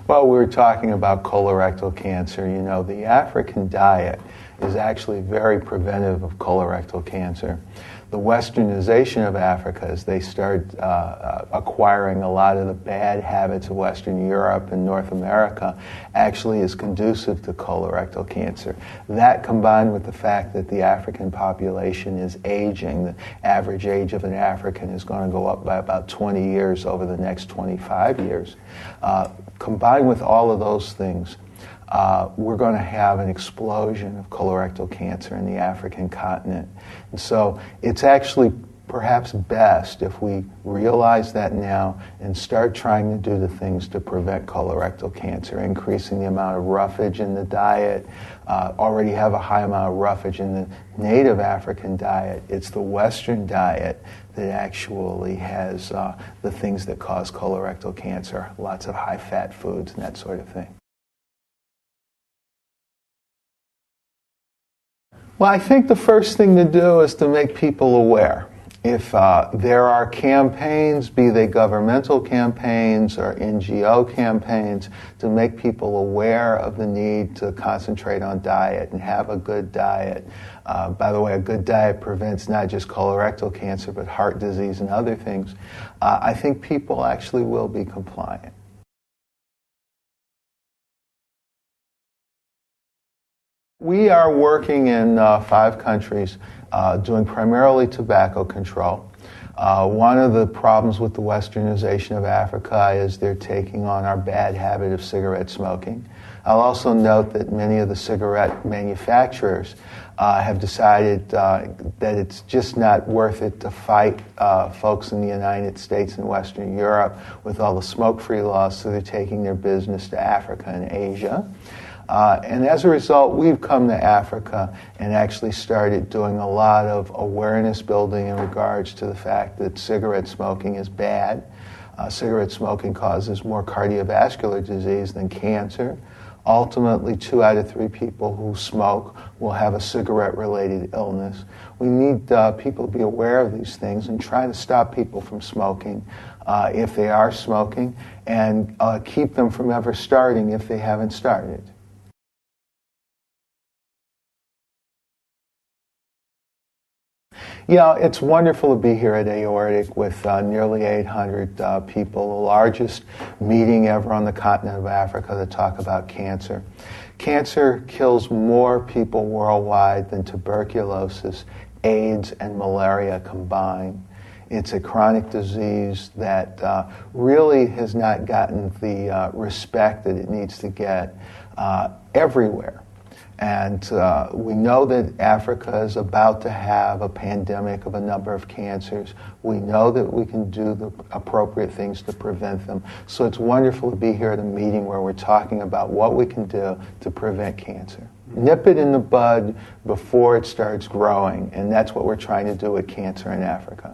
Well, we were talking about colorectal cancer. You know, the African diet is actually very preventive of colorectal cancer. The westernization of Africa, as they start acquiring a lot of the bad habits of Western Europe and North America, actually is conducive to colorectal cancer. That, combined with the fact that the African population is aging, the average age of an African is going to go up by about 20 years over the next 25 years. Combined with all of those things, we're going to have an explosion of colorectal cancer in the African continent. And so it's actually perhaps best if we realize that now and start trying to do the things to prevent colorectal cancer, increasing the amount of roughage in the diet. Already have a high amount of roughage in the native African diet. It's the Western diet that actually has the things that cause colorectal cancer, lots of high-fat foods and that sort of thing. Well, I think the first thing to do is to make people aware. If there are campaigns, be they governmental campaigns or NGO campaigns, to make people aware of the need to concentrate on diet and have a good diet. By the way, a good diet prevents not just colorectal cancer, but heart disease and other things. I think people actually will be compliant. We are working in 5 countries doing primarily tobacco control. One of the problems with the westernization of Africa is they're taking on our bad habit of cigarette smoking. I'll also note that many of the cigarette manufacturers have decided that it's just not worth it to fight folks in the United States and Western Europe with all the smoke-free laws, so they're taking their business to Africa and Asia. And as a result, we've come to Africa and actually started doing a lot of awareness building in regards to the fact that cigarette smoking is bad. Cigarette smoking causes more cardiovascular disease than cancer. Ultimately, 2 out of 3 people who smoke will have a cigarette-related illness. We need people to be aware of these things and try to stop people from smoking if they are smoking, and keep them from ever starting if they haven't started. Yeah, it's wonderful to be here at Aortic with nearly 800 people, the largest meeting ever on the continent of Africa to talk about cancer. Cancer kills more people worldwide than tuberculosis, AIDS, and malaria combined. It's a chronic disease that really has not gotten the respect that it needs to get everywhere. And we know that Africa is about to have a pandemic of a number of cancers. We know that we can do the appropriate things to prevent them. So it's wonderful to be here at a meeting where we're talking about what we can do to prevent cancer. Nip it in the bud before it starts growing, and that's what we're trying to do with cancer in Africa.